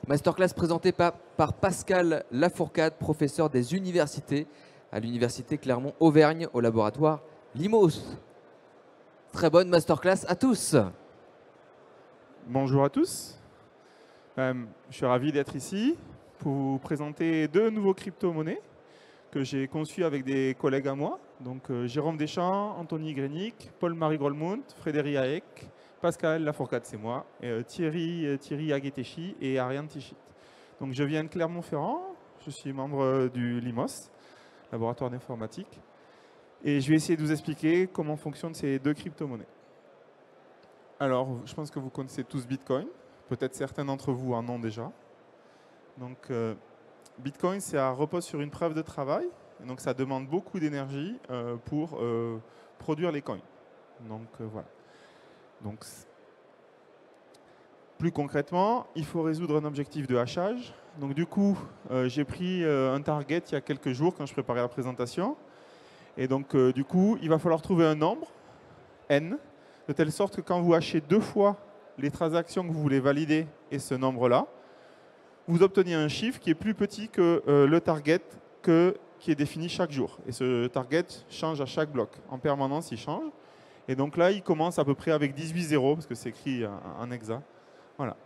Masterclass présentée par Pascal Lafourcade, professeur des universités à l'université Clermont-Auvergne au laboratoire Limos. Très bonne masterclass à tous. Bonjour à tous. Je suis ravi d'être ici pour vous présenter deux nouveaux crypto-monnaies que j'ai conçus avec des collègues à moi. Donc Jérôme Deschamps, Anthony Grenic, Paul-Marie Grolmund, Frédéric Haek, Pascal Lafourcade, c'est moi, et Thierry Aguetechi et Ariane Tichit. Donc je viens de Clermont-Ferrand, je suis membre du LIMOS, laboratoire d'informatique, et je vais essayer de vous expliquer comment fonctionnent ces deux crypto-monnaies. Alors, je pense que vous connaissez tous Bitcoin. Peut-être certains d'entre vous en ont déjà. Donc, Bitcoin, ça repose sur une preuve de travail. Et donc, ça demande beaucoup d'énergie pour produire les coins. Donc, voilà. Donc, plus concrètement, il faut résoudre un objectif de hachage. Donc, du coup, j'ai pris un target il y a quelques jours quand je préparais la présentation. Et donc, du coup, il va falloir trouver un nombre, n, de telle sorte que quand vous hachez deux fois les transactions que vous voulez valider et ce nombre-là, vous obtenez un chiffre qui est plus petit que le target qui est défini chaque jour. Et ce target change à chaque bloc. En permanence, il change. Et donc là, il commence à peu près avec 18 zéros, parce que c'est écrit en hexa. Voilà.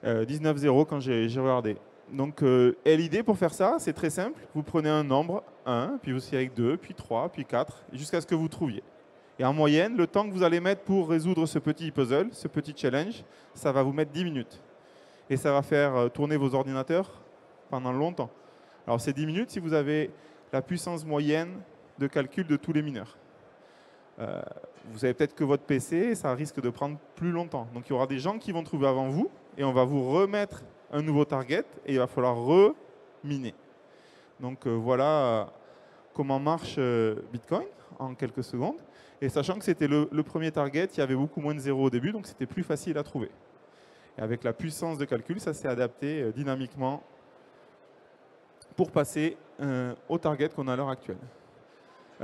19 zéros quand j'ai regardé. Donc, et l'idée pour faire ça, c'est très simple. Vous prenez un nombre, 1, puis vous essayez avec 2, puis 3, puis 4, jusqu'à ce que vous trouviez. Et en moyenne, le temps que vous allez mettre pour résoudre ce petit puzzle, ce petit challenge, ça va vous mettre 10 minutes. Et ça va faire tourner vos ordinateurs pendant longtemps. Alors c'est 10 minutes si vous avez la puissance moyenne de calcul de tous les mineurs. Vous avez peut-être que votre PC, ça risque de prendre plus longtemps. Donc il y aura des gens qui vont trouver avant vous, et on va vous remettre un nouveau target, et il va falloir reminer. Donc voilà comment marche Bitcoin en quelques secondes. Et sachant que c'était le premier target, il y avait beaucoup moins de zéros au début, donc c'était plus facile à trouver. Et avec la puissance de calcul, ça s'est adapté dynamiquement pour passer au target qu'on a à l'heure actuelle.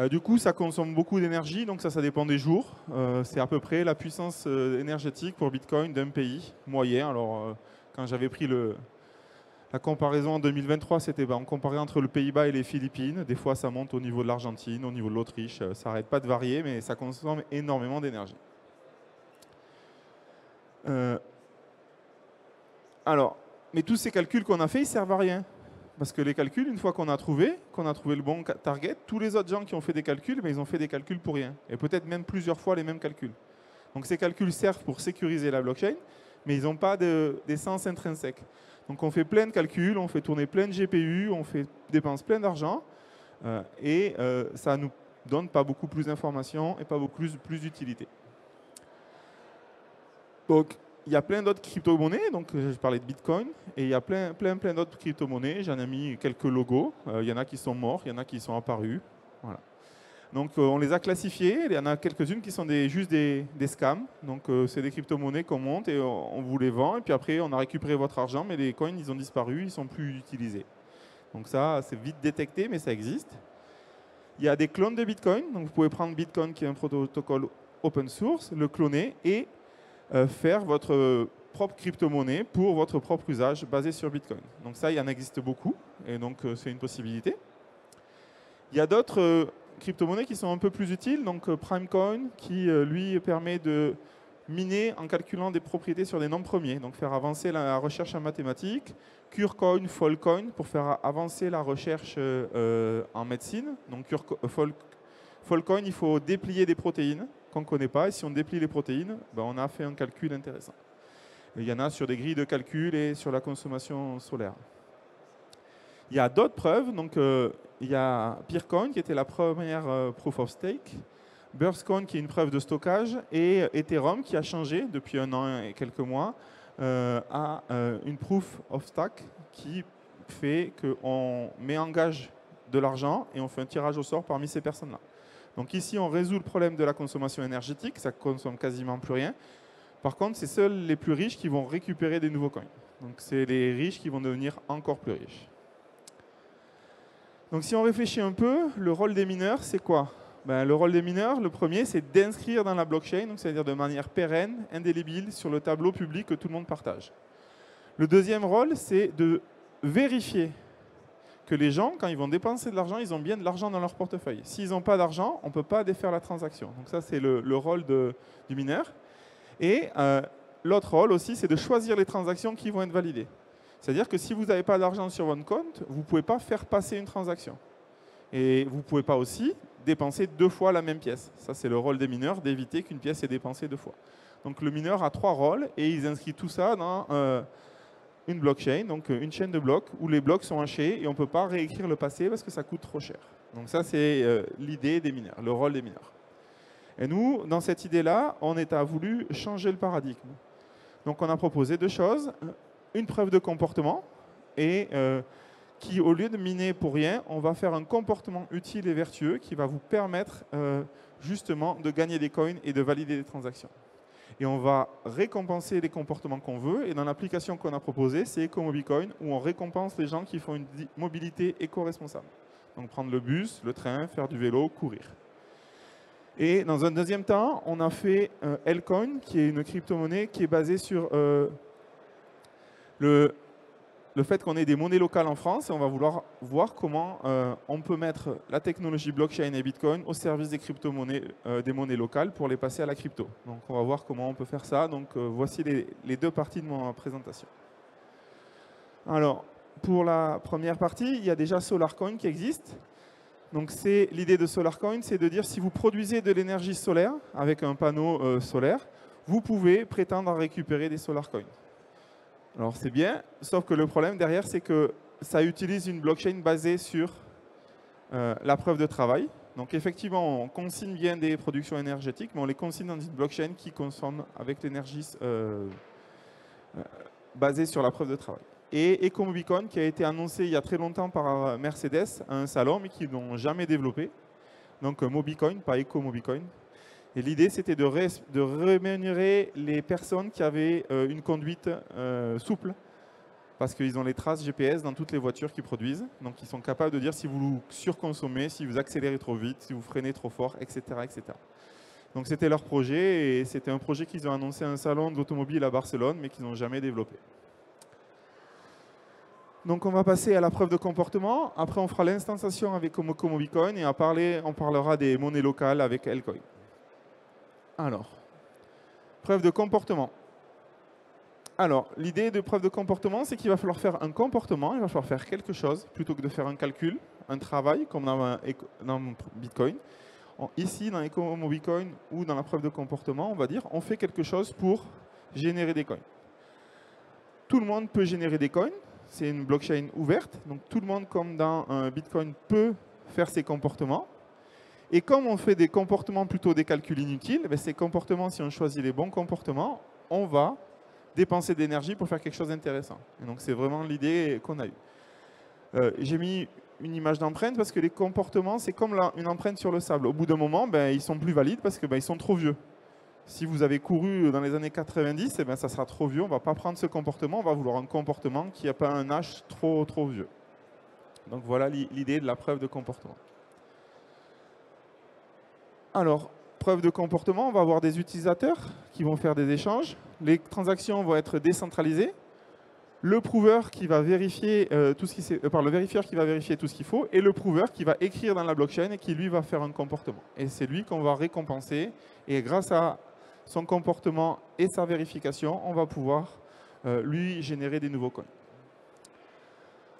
Du coup, ça consomme beaucoup d'énergie, donc ça dépend des jours. C'est à peu près la puissance énergétique pour Bitcoin d'un pays moyen. Alors, quand j'avais pris la comparaison en 2023, c'était on comparait entre le Pays-Bas et les Philippines. Des fois, ça monte au niveau de l'Argentine, au niveau de l'Autriche. Ça n'arrête pas de varier, mais ça consomme énormément d'énergie. Alors, mais tous ces calculs qu'on a faits, ils ne servent à rien. Parce que les calculs, une fois qu'on a trouvé le bon target, tous les autres gens qui ont fait des calculs, ils ont fait des calculs pour rien. Et peut-être même plusieurs fois les mêmes calculs. Donc ces calculs servent pour sécuriser la blockchain, mais ils n'ont pas d'essence intrinsèque. Donc on fait plein de calculs, on fait tourner plein de GPU, on dépense plein d'argent, et ça ne nous donne pas beaucoup plus d'informations et pas beaucoup plus d'utilité. Donc il y a plein d'autres crypto-monnaies, donc je parlais de Bitcoin, et il y a plein d'autres crypto-monnaies. J'en ai mis quelques logos, il y en a qui sont morts, il y en a qui sont apparus. Voilà. Donc on les a classifiés, il y en a quelques-unes qui sont juste des scams. Donc c'est des crypto-monnaies qu'on monte et on vous les vend, et puis après on a récupéré votre argent, mais les coins ils ont disparu, ils ne sont plus utilisés. Donc ça c'est vite détecté, mais ça existe. Il y a des clones de Bitcoin, donc vous pouvez prendre Bitcoin qui est un protocole open source, le cloner et faire votre propre crypto-monnaie pour votre propre usage basé sur Bitcoin. Donc ça, il y en existe beaucoup, et donc c'est une possibilité. Il y a d'autres crypto-monnaies qui sont un peu plus utiles, donc Primecoin, qui lui permet de miner en calculant des propriétés sur des nombres premiers, donc faire avancer la recherche en mathématiques. Curecoin, Fallcoin, pour faire avancer la recherche en médecine. Donc Fallcoin, il faut déplier des protéines qu'on ne connaît pas, et si on déplie les protéines, on a fait un calcul intéressant. Et il y en a sur des grilles de calcul et sur la consommation solaire. Il y a d'autres preuves, donc il y a Peercoin qui était la première proof of stake, Burstcoin qui est une preuve de stockage, et Ethereum qui a changé depuis 1 an et quelques mois à une proof of stake qui fait qu'on met en gage de l'argent et on fait un tirage au sort parmi ces personnes-là. Donc ici, on résout le problème de la consommation énergétique, ça consomme quasiment plus rien. Par contre, c'est seuls les plus riches qui vont récupérer des nouveaux coins. Donc c'est les riches qui vont devenir encore plus riches. Donc si on réfléchit un peu, le rôle des mineurs, c'est quoi? Le rôle des mineurs, le premier, c'est d'inscrire dans la blockchain, c'est-à-dire de manière pérenne, indélébile, sur le tableau public que tout le monde partage. Le deuxième rôle, c'est de vérifier que les gens, quand ils vont dépenser de l'argent, ils ont bien de l'argent dans leur portefeuille. S'ils n'ont pas d'argent, on ne peut pas défaire la transaction. Donc ça, c'est le rôle du mineur. Et l'autre rôle aussi, c'est de choisir les transactions qui vont être validées. C'est-à-dire que si vous n'avez pas d'argent sur votre compte, vous ne pouvez pas faire passer une transaction. Et vous ne pouvez pas aussi dépenser 2 fois la même pièce. Ça, c'est le rôle des mineurs, d'éviter qu'une pièce est dépensée 2 fois. Donc le mineur a 3 rôles et ils inscrivent tout ça dans une blockchain, donc une chaîne de blocs où les blocs sont hachés et on ne peut pas réécrire le passé parce que ça coûte trop cher. Donc ça, c'est l'idée des mineurs, le rôle des mineurs. Et nous, dans cette idée-là, on a voulu changer le paradigme. Donc on a proposé 2 choses. Une preuve de comportement et qui, au lieu de miner pour rien, on va faire un comportement utile et vertueux qui va vous permettre justement de gagner des coins et de valider des transactions. Et on va récompenser les comportements qu'on veut. Et dans l'application qu'on a proposée, c'est EcoMobiCoin, où on récompense les gens qui font une mobilité éco-responsable. Donc prendre le bus, le train, faire du vélo, courir. Et dans un deuxième temps, on a fait Lcoin, qui est une crypto-monnaie qui est basée sur le fait qu'on ait des monnaies locales en France. Et on va vouloir voir comment on peut mettre la technologie blockchain et Bitcoin au service des crypto-monnaies, des monnaies locales pour les passer à la crypto. Donc on va voir comment on peut faire ça. Donc voici les 2 parties de ma présentation. Alors, pour la première partie, il y a déjà SolarCoin qui existe. Donc l'idée de SolarCoin, c'est de dire si vous produisez de l'énergie solaire avec un panneau solaire, vous pouvez prétendre à récupérer des SolarCoins. Alors c'est bien, sauf que le problème derrière, c'est que ça utilise une blockchain basée sur la preuve de travail. Donc effectivement, on consigne bien des productions énergétiques, mais on les consigne dans une blockchain qui consomme avec l'énergie basée sur la preuve de travail. Et EcoMobiCoin, qui a été annoncé il y a très longtemps par Mercedes à un salon, mais qu'ils n'ont jamais développé. Donc Mobicoin, pas EcoMobiCoin. Et l'idée, c'était de rémunérer les personnes qui avaient une conduite souple, parce qu'ils ont les traces GPS dans toutes les voitures qu'ils produisent. Donc ils sont capables de dire si vous surconsommez, si vous accélérez trop vite, si vous freinez trop fort, etc. etc. Donc c'était leur projet, et c'était un projet qu'ils ont annoncé à un salon d'automobile à Barcelone, mais qu'ils n'ont jamais développé. Donc on va passer à la preuve de comportement. Après, on fera l'instanciation avec EcoMobiCoin et on parlera des monnaies locales avec Lcoin. Alors, preuve de comportement. Alors, l'idée de preuve de comportement, c'est qu'il va falloir faire un comportement, il va falloir faire quelque chose, plutôt que de faire un calcul, un travail, comme dans Bitcoin. Ici, dans EcoMobiCoin ou dans la preuve de comportement, on va dire, on fait quelque chose pour générer des coins. Tout le monde peut générer des coins. C'est une blockchain ouverte, donc tout le monde, comme dans Bitcoin, peut faire ses comportements. Et comme on fait des comportements plutôt des calculs inutiles, ces comportements, si on choisit les bons comportements, on va dépenser d'énergie pour faire quelque chose d'intéressant. Et donc c'est vraiment l'idée qu'on a eue. J'ai mis une image d'empreinte parce que les comportements, c'est comme une empreinte sur le sable. Au bout d'un moment, ils sont plus valides parce qu'ils sont trop vieux. Si vous avez couru dans les années 90, ça sera trop vieux. On ne va pas prendre ce comportement. On va vouloir un comportement qui n'a pas un âge trop vieux. Donc voilà l'idée de la preuve de comportement. Alors, preuve de comportement, on va avoir des utilisateurs qui vont faire des échanges. Les transactions vont être décentralisées. Le prouveur qui va vérifier le vérifieur qui va vérifier tout ce qu'il faut, et le prouveur qui va écrire dans la blockchain et qui lui va faire un comportement. Et c'est lui qu'on va récompenser. Et grâce à son comportement et sa vérification, on va pouvoir lui générer des nouveaux coins.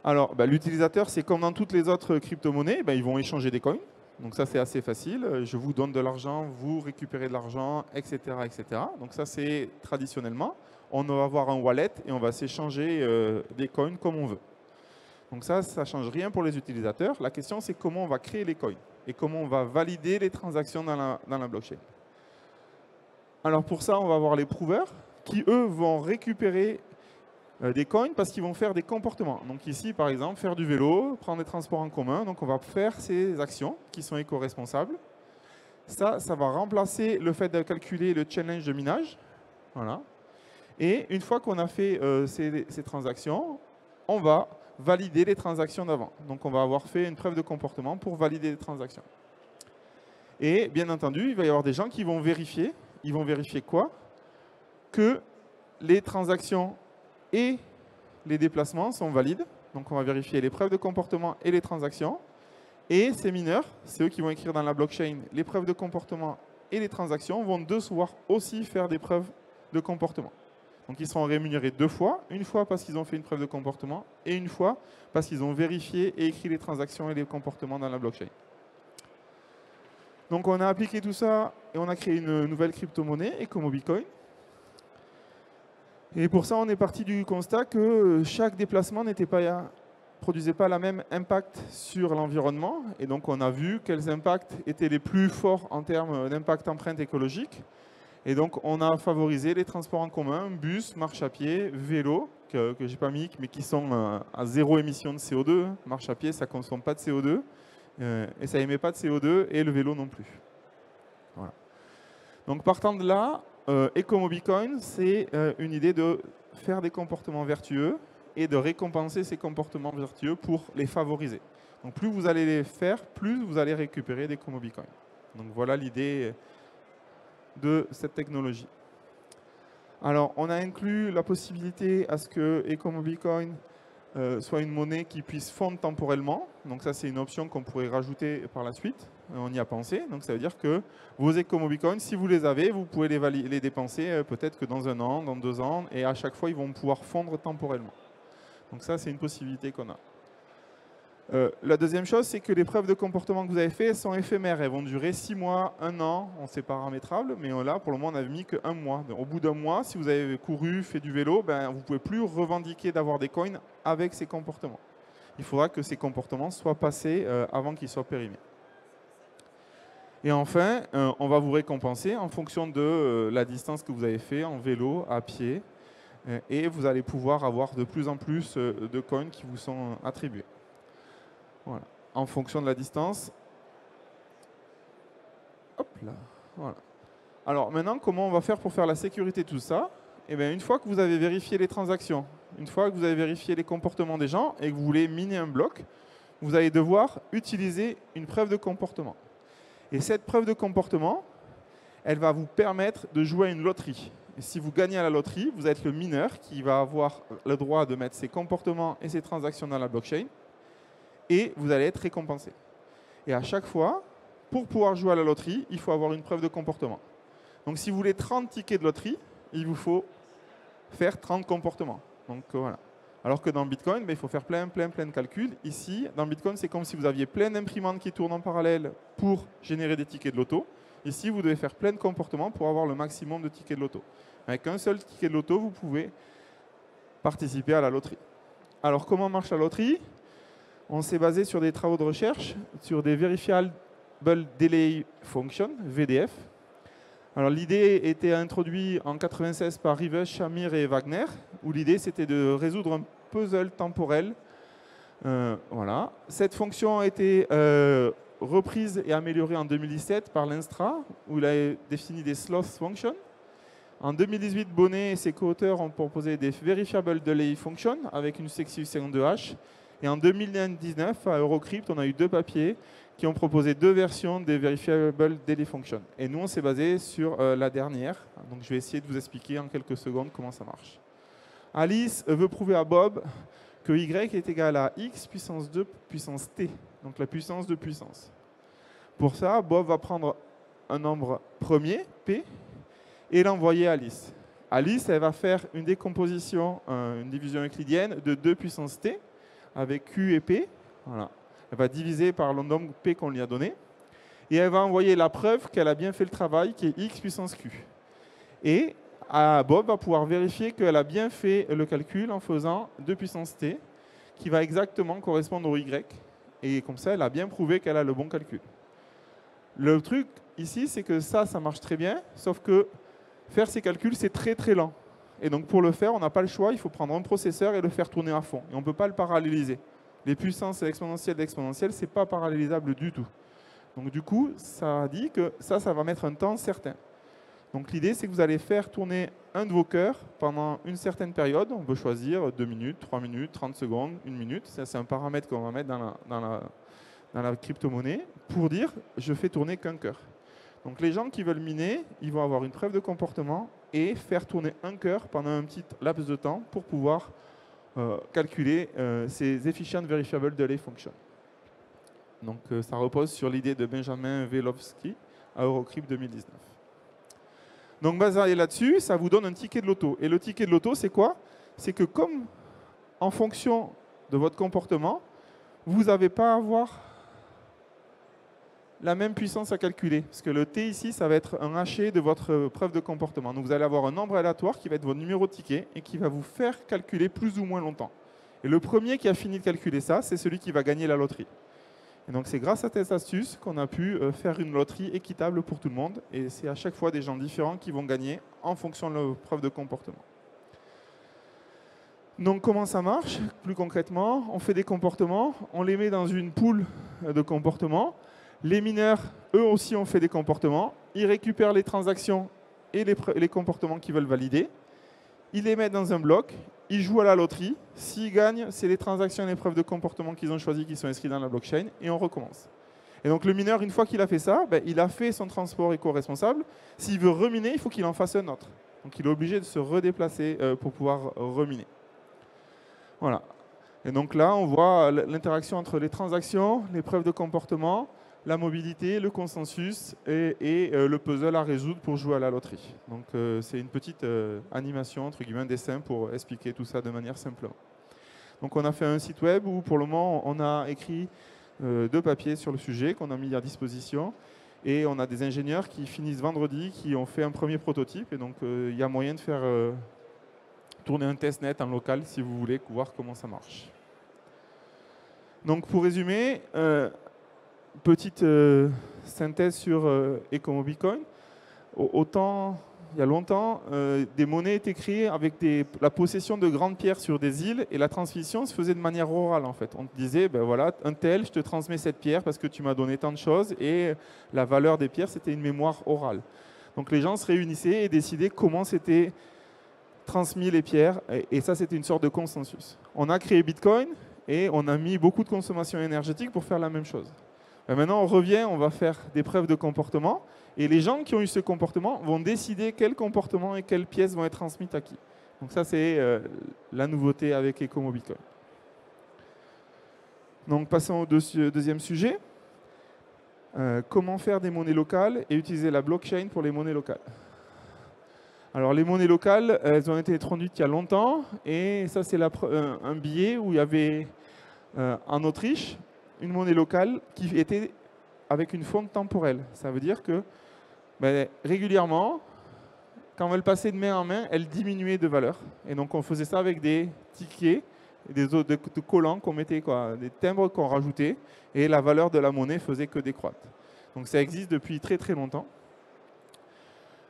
Alors, l'utilisateur, c'est comme dans toutes les autres crypto-monnaies, ils vont échanger des coins. Donc ça, c'est assez facile. Je vous donne de l'argent, vous récupérez de l'argent, etc., etc. Donc ça, c'est traditionnellement. On va avoir un wallet et on va s'échanger des coins comme on veut. Donc ça ne change rien pour les utilisateurs. La question, c'est comment on va créer les coins et comment on va valider les transactions dans la blockchain. Alors pour ça, on va avoir les prouveurs qui, eux, vont récupérer des coins parce qu'ils vont faire des comportements. Donc ici, par exemple, faire du vélo, prendre des transports en commun. Donc on va faire ces actions qui sont éco-responsables. Ça va remplacer le fait de calculer le challenge de minage. Voilà. Et une fois qu'on a fait ces transactions, on va valider les transactions d'avant. Donc on va avoir fait une preuve de comportement pour valider les transactions. Et bien entendu, il va y avoir des gens qui vont vérifier. Ils vont vérifier quoi? Que les transactions et les déplacements sont valides. Donc on va vérifier les preuves de comportement et les transactions. Et ces mineurs, c'est eux qui vont écrire dans la blockchain les preuves de comportement et les transactions, vont devoir aussi faire des preuves de comportement. Donc ils seront rémunérés 2 fois, une fois parce qu'ils ont fait une preuve de comportement et une fois parce qu'ils ont vérifié et écrit les transactions et les comportements dans la blockchain. Donc on a appliqué tout ça et on a créé une nouvelle crypto-monnaie, EcomoBitcoin. Et pour ça, on est parti du constat que chaque déplacement produisait pas le même impact sur l'environnement. Et donc on a vu quels impacts étaient les plus forts en termes d'impact empreinte écologique. Et donc, on a favorisé les transports en commun, bus, marche à pied, vélo, que je n'ai pas mis, mais qui sont à 0 émission de CO2. Marche à pied, ça ne consomme pas de CO2, et ça n'émet pas de CO2, et le vélo non plus. Voilà. Donc, partant de là, EcomoBitcoin, c'est une idée de faire des comportements vertueux et de récompenser ces comportements vertueux pour les favoriser. Donc, plus vous allez les faire, plus vous allez récupérer des EcomoBitcoin. Donc, voilà l'idée de cette technologie. Alors, on a inclus la possibilité à ce que EcomoBitcoin soit une monnaie qui puisse fondre temporellement. Donc ça, c'est une option qu'on pourrait rajouter par la suite. On y a pensé. Donc ça veut dire que vos EcomoBitcoin, si vous les avez, vous pouvez les dépenser peut-être que dans 1 an, dans 2 ans, et à chaque fois, ils vont pouvoir fondre temporellement. Donc ça, c'est une possibilité qu'on a. La deuxième chose, c'est que les preuves de comportement que vous avez faites sont éphémères. Elles vont durer 6 mois, 1 an, c'est paramétrable, mais là, pour le moment, on n'a mis que 1 mois. Donc, au bout d'1 mois, si vous avez couru, fait du vélo, ben, vous ne pouvez plus revendiquer d'avoir des coins avec ces comportements. Il faudra que ces comportements soient passés avant qu'ils soient périmés. Et enfin, on va vous récompenser en fonction de la distance que vous avez fait en vélo, à pied, et vous allez pouvoir avoir de plus en plus de coins qui vous sont attribués. Voilà. En fonction de la distance. Hop là. Voilà. Alors maintenant, comment on va faire pour faire la sécurité de tout ça? Eh bien, une fois que vous avez vérifié les transactions, une fois que vous avez vérifié les comportements des gens et que vous voulez miner un bloc, vous allez devoir utiliser une preuve de comportement. Et cette preuve de comportement, elle va vous permettre de jouer à une loterie. Et si vous gagnez à la loterie, vous êtes le mineur qui va avoir le droit de mettre ses comportements et ses transactions dans la blockchain. Et vous allez être récompensé. Et à chaque fois, pour pouvoir jouer à la loterie, il faut avoir une preuve de comportement. Donc si vous voulez 30 tickets de loterie, il vous faut faire 30 comportements. Donc voilà. Alors que dans Bitcoin, il faut faire plein de calculs. Ici, dans Bitcoin, c'est comme si vous aviez plein d'imprimantes qui tournent en parallèle pour générer des tickets de loto. Ici, vous devez faire plein de comportements pour avoir le maximum de tickets de loto. Avec un seul ticket de loto, vous pouvez participer à la loterie. Alors comment marche la loterie ? On s'est basé sur des travaux de recherche, sur des Verifiable Delay Function, VDF. Alors l'idée était introduite en 1996 par Rivers, Shamir et Wagner, où l'idée c'était de résoudre un puzzle temporel. Voilà. Cette fonction a été reprise et améliorée en 2017 par l'Instra, où il a défini des sloth functions. En 2018, Bonnet et ses co-auteurs ont proposé des Verifiable Delay Function avec une succession de hash. Et en 2019, à Eurocrypt, on a eu 2 papiers qui ont proposé 2 versions des Verifiable Delay Function. Et nous, on s'est basé sur la dernière. Donc, je vais essayer de vous expliquer en quelques secondes comment ça marche. Alice veut prouver à Bob que y est égal à x puissance 2 puissance t, donc la puissance de puissance. Pour ça, Bob va prendre un nombre premier, p, et l'envoyer à Alice. Alice, elle va faire une décomposition, une division euclidienne de 2 puissance t, avec Q et P. Voilà. Elle va diviser par le nombre P qu'on lui a donné. Et elle va envoyer la preuve qu'elle a bien fait le travail, qui est X puissance Q. Et Bob va pouvoir vérifier qu'elle a bien fait le calcul en faisant 2 puissance T, qui va exactement correspondre au Y. Et comme ça, elle a bien prouvé qu'elle a le bon calcul. Le truc ici, c'est que ça marche très bien, sauf que faire ces calculs, c'est très lent. Et donc pour le faire, on n'a pas le choix, il faut prendre un processeur et le faire tourner à fond. Et on ne peut pas le paralléliser. Les puissances exponentielles d'exponentielles, ce n'est pas parallélisable du tout. Donc du coup, ça dit que ça va mettre un temps certain. Donc l'idée, c'est que vous allez faire tourner un de vos cœurs pendant une certaine période. On peut choisir 2 minutes, 3 minutes, 30 secondes, 1 minute. Ça, c'est un paramètre qu'on va mettre dans la crypto-monnaie pour dire « je fais tourner qu'un cœur ». Donc les gens qui veulent miner, ils vont avoir une preuve de comportement et faire tourner un cœur pendant un petit laps de temps pour pouvoir calculer ces efficient verifiable delay functions. Donc ça repose sur l'idée de Benjamin Velofsky à Eurocrypt 2019. Donc basé là-dessus, ça vous donne un ticket de loto. Et le ticket de loto, c'est quoi? C'est que comme en fonction de votre comportement, vous n'avez pas à avoir la même puissance à calculer. Parce que le T ici, ça va être un haché de votre preuve de comportement. Donc vous allez avoir un nombre aléatoire qui va être votre numéro de ticket et qui va vous faire calculer plus ou moins longtemps. Et le premier qui a fini de calculer ça, c'est celui qui va gagner la loterie. Et donc c'est grâce à cette astuce qu'on a pu faire une loterie équitable pour tout le monde. Et c'est à chaque fois des gens différents qui vont gagner en fonction de leur preuve de comportement. Donc comment ça marche? Plus concrètement, on fait des comportements, on les met dans une pool de comportements. Les mineurs, eux aussi, ont fait des comportements. Ils récupèrent les transactions et les comportements qu'ils veulent valider. Ils les mettent dans un bloc. Ils jouent à la loterie. S'ils gagnent, c'est les transactions et les preuves de comportement qu'ils ont choisies qui sont inscrites dans la blockchain. Et on recommence. Et donc le mineur, une fois qu'il a fait ça, il a fait son transport éco-responsable. S'il veut reminer, il faut qu'il en fasse un autre. Donc il est obligé de se redéplacer pour pouvoir reminer. Voilà. Et donc là, on voit l'interaction entre les transactions, les preuves de comportement, la mobilité, le consensus et le puzzle à résoudre pour jouer à la loterie. Donc c'est une petite animation, entre guillemets, un dessin pour expliquer tout ça de manière simple. Donc on a fait un site web où pour le moment on a écrit 2 papiers sur le sujet qu'on a mis à disposition. Et on a des ingénieurs qui finissent vendredi, qui ont fait un premier prototype. Et donc il y a moyen de faire tourner un testnet en local si vous voulez voir comment ça marche. Donc pour résumer, petite synthèse sur EcomoBitcoin. Autant, il y a longtemps, des monnaies étaient créées avec la possession de grandes pierres sur des îles et la transmission se faisait de manière orale en fait. On te disait, ben voilà, un tel, je te transmets cette pierre parce que tu m'as donné tant de choses et la valeur des pierres, c'était une mémoire orale. Donc les gens se réunissaient et décidaient comment c'était transmis les pierres et ça c'était une sorte de consensus. On a créé Bitcoin et on a mis beaucoup de consommation énergétique pour faire la même chose. Et maintenant on revient, on va faire des preuves de comportement et les gens qui ont eu ce comportement vont décider quel comportement et quelles pièces vont être transmises à qui. Donc ça c'est la nouveauté avec EcomoBitcoin. Donc passons au deuxième sujet. Comment faire des monnaies locales et utiliser la blockchain pour les monnaies locales. Alors les monnaies locales, elles ont été introduites il y a longtemps et ça c'est un billet où il y avait en Autriche une monnaie locale qui était avec une fonte temporelle. Ça veut dire que régulièrement, quand elle passait de main en main, elle diminuait de valeur. Et donc on faisait ça avec des tickets, des collants qu'on mettait, des timbres qu'on rajoutait et la valeur de la monnaie faisait que décroître. Donc ça existe depuis très très longtemps.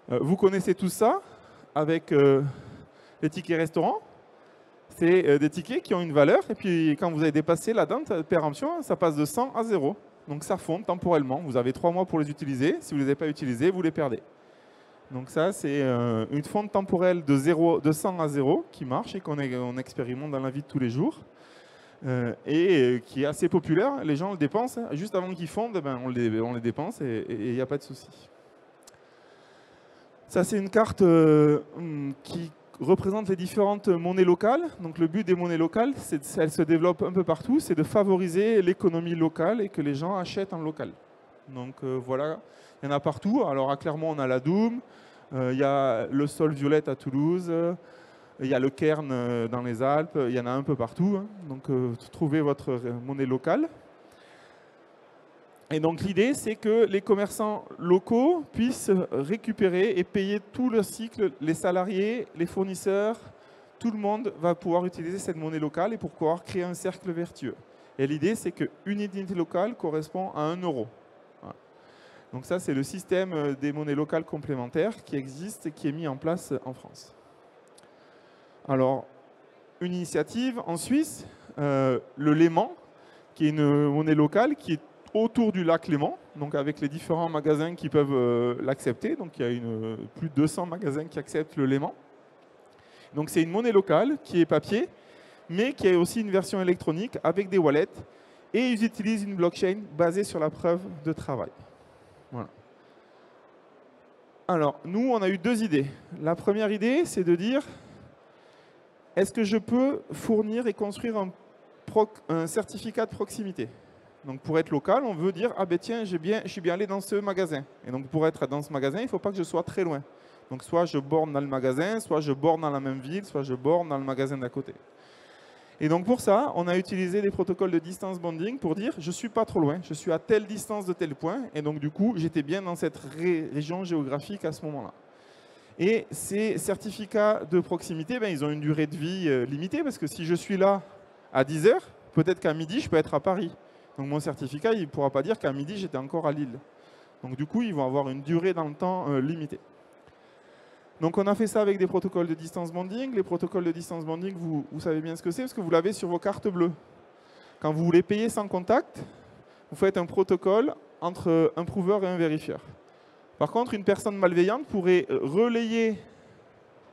Vous connaissez tout ça avec les tickets restaurants. C'est des tickets qui ont une valeur et puis quand vous avez dépassé la date de péremption, ça passe de 100 à 0. Donc ça fonde temporellement. Vous avez 3 mois pour les utiliser. Si vous ne les avez pas utilisés, vous les perdez. Donc ça, c'est une fonte temporelle de 100 à 0 qui marche et qu'on expérimente dans la vie de tous les jours. Et qui est assez populaire. Les gens le dépensent. Juste avant qu'ils fondent, on les dépense et il n'y a pas de souci. Ça, c'est une carte qui représente les différentes monnaies locales. Donc le but des monnaies locales, elles se développent un peu partout, c'est de favoriser l'économie locale et que les gens achètent en local. Donc voilà, il y en a partout. Alors à Clermont, on a la Doom, il y a le Sol Violette à Toulouse, il y a le Cairn dans les Alpes, il y en a un peu partout. Donc trouvez votre monnaie locale. Et donc l'idée, c'est que les commerçants locaux puissent récupérer et payer tout le cycle, les salariés, les fournisseurs, tout le monde va pouvoir utiliser cette monnaie locale et pour pouvoir créer un cercle vertueux. Et l'idée, c'est qu'une unité locale correspond à 1 euro. Voilà. Donc ça, c'est le système des monnaies locales complémentaires qui existe et qui est mis en place en France. Alors, une initiative en Suisse, le Léman, qui est une monnaie locale qui est autour du lac Léman, donc avec les différents magasins qui peuvent l'accepter. Donc il y a plus de 200 magasins qui acceptent le Léman. Donc c'est une monnaie locale qui est papier, mais qui a aussi une version électronique avec des wallets. Et ils utilisent une blockchain basée sur la preuve de travail. Voilà. Alors, nous, on a eu 2 idées. La première idée, c'est de dire, est-ce que je peux fournir et construire un certificat de proximité? Donc pour être local, on veut dire, ah ben tiens, je suis bien allé dans ce magasin. Et donc pour être dans ce magasin, il ne faut pas que je sois très loin. Donc soit je borne dans le magasin, soit je borne dans la même ville, soit je borne dans le magasin d'à côté. Et donc pour ça, on a utilisé des protocoles de distance bounding pour dire, je ne suis pas trop loin, je suis à telle distance de tel point. Et donc du coup, j'étais bien dans cette région géographique à ce moment-là. Et ces certificats de proximité, ben, ils ont une durée de vie limitée parce que si je suis là à 10 heures, peut-être qu'à midi, je peux être à Paris. Donc mon certificat, il ne pourra pas dire qu'à midi, j'étais encore à Lille. Donc du coup, ils vont avoir une durée dans le temps limitée. Donc on a fait ça avec des protocoles de distance bounding. Les protocoles de distance bounding, vous savez bien ce que c'est parce que vous l'avez sur vos cartes bleues. Quand vous voulez payer sans contact, vous faites un protocole entre un prouveur et un vérifieur. Par contre, une personne malveillante pourrait relayer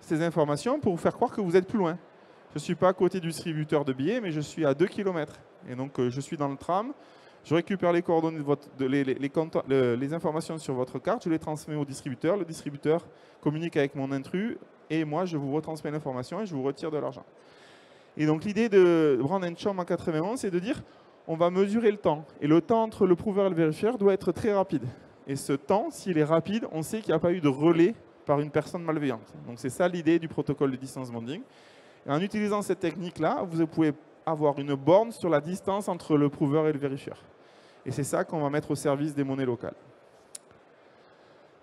ces informations pour vous faire croire que vous êtes plus loin. Je ne suis pas à côté du distributeur de billets, mais je suis à 2 km. Et donc, je suis dans le tram, je récupère les coordonnées les informations sur votre carte, je les transmets au distributeur, le distributeur communique avec mon intrus, et moi, je vous retransmets l'information et je vous retire de l'argent. Et donc, l'idée de Brand & Chom en 91, c'est de dire, on va mesurer le temps. Et le temps entre le prouveur et le vérifieur doit être très rapide. Et ce temps, s'il est rapide, on sait qu'il n'y a pas eu de relais par une personne malveillante. Donc c'est ça l'idée du protocole de distance bounding. Et en utilisant cette technique-là, vous pouvez avoir une borne sur la distance entre le prouveur et le vérifieur. Et c'est ça qu'on va mettre au service des monnaies locales.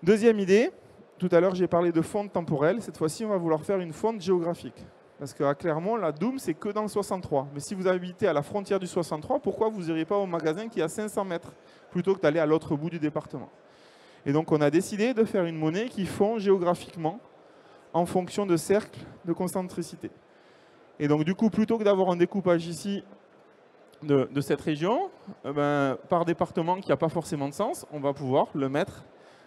Deuxième idée, tout à l'heure j'ai parlé de fonte temporelle. Cette fois-ci, on va vouloir faire une fonte géographique. Parce qu'à Clermont, la Doom, c'est que dans le 63. Mais si vous habitez à la frontière du 63, pourquoi vous n'iriez pas au magasin qui est à 500 mètres plutôt que d'aller à l'autre bout du département? Et donc, on a décidé de faire une monnaie qui fond géographiquement en fonction de cercles de concentricité. Et donc, du coup, plutôt que d'avoir un découpage ici de cette région, par département qui n'a pas forcément de sens, on va pouvoir le mettre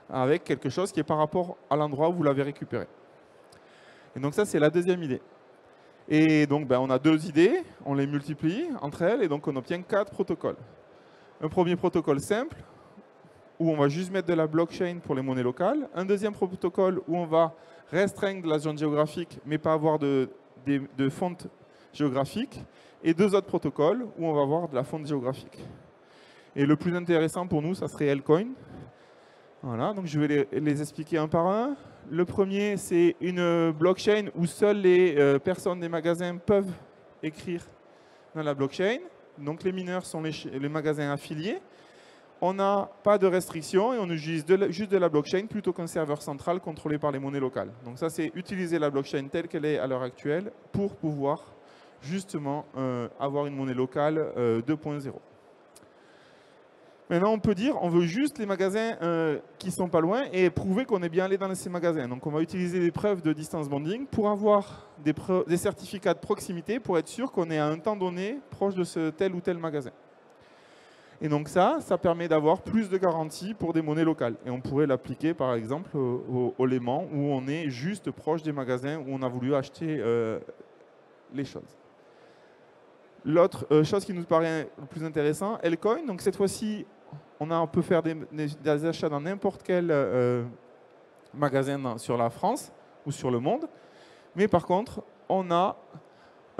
avec quelque chose qui est par rapport à l'endroit où vous l'avez récupéré. Et donc, ça, c'est la deuxième idée. Et donc, on a deux idées, on les multiplie entre elles et donc on obtient 4 protocoles. Un premier protocole simple, où on va juste mettre de la blockchain pour les monnaies locales. Un deuxième protocole où on va restreindre la zone géographique, mais pas avoir de fonte géographique. Et 2 autres protocoles où on va avoir de la fonte géographique. Et le plus intéressant pour nous, ça serait Lcoin. Voilà, donc je vais les expliquer un par un. Le premier, c'est une blockchain où seules les personnes des magasins peuvent écrire dans la blockchain. Donc les mineurs sont les magasins affiliés. On n'a pas de restrictions et on utilise juste de la blockchain plutôt qu'un serveur central contrôlé par les monnaies locales. Donc ça, c'est utiliser la blockchain telle qu'elle est à l'heure actuelle pour pouvoir justement avoir une monnaie locale 2.0. Maintenant, on peut dire on veut juste les magasins qui ne sont pas loin et prouver qu'on est bien allé dans ces magasins. Donc, on va utiliser des preuves de distance bounding pour avoir des certificats de proximité pour être sûr qu'on est à un temps donné proche de ce tel ou tel magasin. Et donc ça permet d'avoir plus de garanties pour des monnaies locales. Et on pourrait l'appliquer, par exemple, au Léman, où on est juste proche des magasins où on a voulu acheter les choses. L'autre chose qui nous paraît le plus intéressant, Lcoin. Donc cette fois-ci, on peut faire des achats dans n'importe quel magasin sur la France ou sur le monde. Mais par contre, on a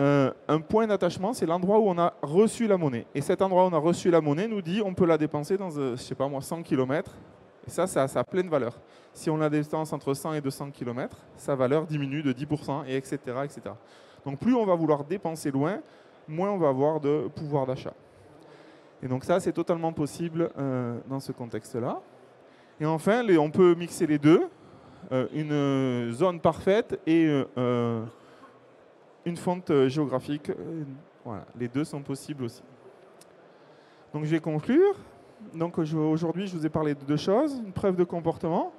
un point d'attachement, c'est l'endroit où on a reçu la monnaie. Et cet endroit où on a reçu la monnaie nous dit on peut la dépenser dans, je sais pas moi, 100 km. Et ça a sa pleine valeur. Si on la dépense entre 100 et 200 km, sa valeur diminue de 10%, et etc., etc. Donc plus on va vouloir dépenser loin, moins on va avoir de pouvoir d'achat. Et donc ça, c'est totalement possible dans ce contexte-là. Et enfin, on peut mixer les deux, une zone parfaite et une fonte géographique. Voilà, les deux sont possibles aussi. Donc je vais conclure. Donc aujourd'hui, je vous ai parlé de 2 choses. Une preuve de comportement,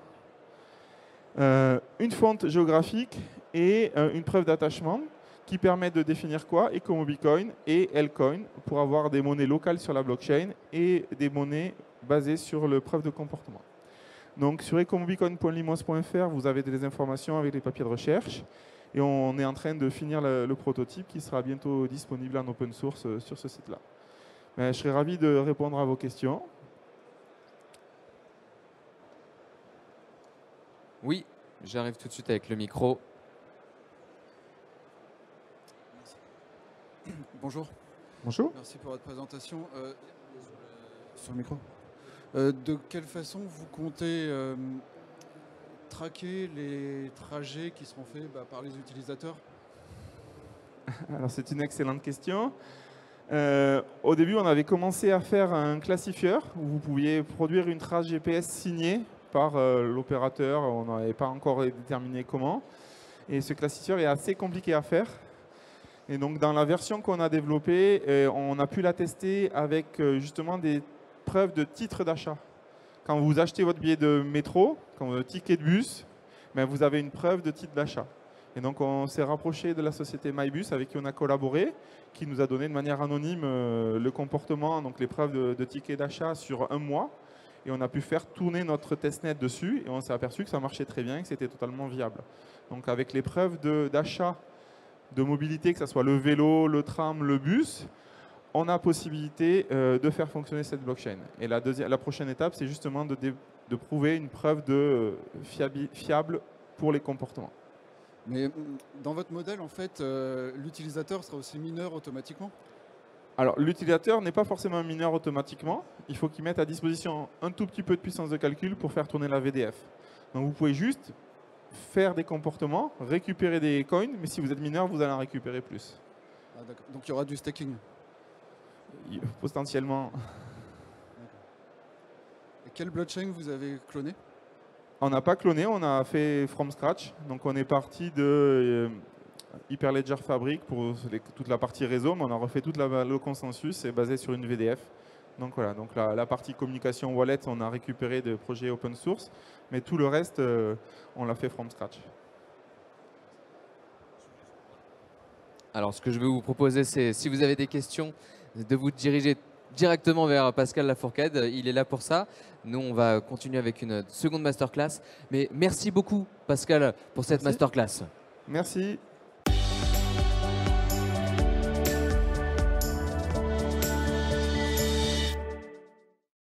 une fonte géographique et une preuve d'attachement qui permettent de définir quoi? EcomobiCoin et Lcoin pour avoir des monnaies locales sur la blockchain et des monnaies basées sur le preuve de comportement. Donc sur ecomobicoin.limos.fr, vous avez des informations avec les papiers de recherche. Et on est en train de finir le prototype qui sera bientôt disponible en open source sur ce site-là. Je serais ravi de répondre à vos questions. Oui, j'arrive tout de suite avec le micro. Bonjour, Bonjour. merci pour votre présentation. Sur le micro. De quelle façon vous comptez traquer les trajets qui seront faits par les utilisateurs? Alors c'est une excellente question. Au début, on avait commencé à faire un classifieur où vous pouviez produire une trace GPS signée par l'opérateur. On n'avait pas encore déterminé comment. Et ce classifieur est assez compliqué à faire. Et donc dans la version qu'on a développée, on a pu la tester avec justement des preuves de titre d'achat. Quand vous achetez votre billet de métro, quand votre ticket de bus, ben vous avez une preuve de titre d'achat. Et donc on s'est rapproché de la société MyBus avec qui on a collaboré, qui nous a donné de manière anonyme le comportement, donc les preuves de tickets d'achat sur un mois. Et on a pu faire tourner notre testnet dessus et on s'est aperçu que ça marchait très bien et que c'était totalement viable. Donc avec les preuves d'achat de mobilité, que ce soit le vélo, le tram, le bus, on a possibilité de faire fonctionner cette blockchain. Et la prochaine étape, c'est justement de prouver une preuve de fiable pour les comportements. Mais dans votre modèle, en fait, l'utilisateur sera aussi mineur automatiquement? Alors, l'utilisateur n'est pas forcément un mineur automatiquement. Il faut qu'il mette à disposition un tout petit peu de puissance de calcul pour faire tourner la VDF. Donc, vous pouvez juste faire des comportements, récupérer des coins, mais si vous êtes mineur, vous allez en récupérer plus. Ah, d'accord. Donc il y aura du staking? Potentiellement. Et quelle blockchain vous avez cloné? On n'a pas cloné, on a fait from scratch. Donc on est parti de Hyperledger Fabric pour toute la partie réseau, mais on a refait tout le consensus et basé sur une VDF. Donc voilà, donc la partie communication wallet, on a récupéré des projets open source, mais tout le reste, on l'a fait from scratch. Alors, ce que je vais vous proposer, c'est, si vous avez des questions, de vous diriger directement vers Pascal Lafourcade. Il est là pour ça. Nous, on va continuer avec une seconde masterclass. Mais merci beaucoup, Pascal, pour cette Merci. masterclass. Merci.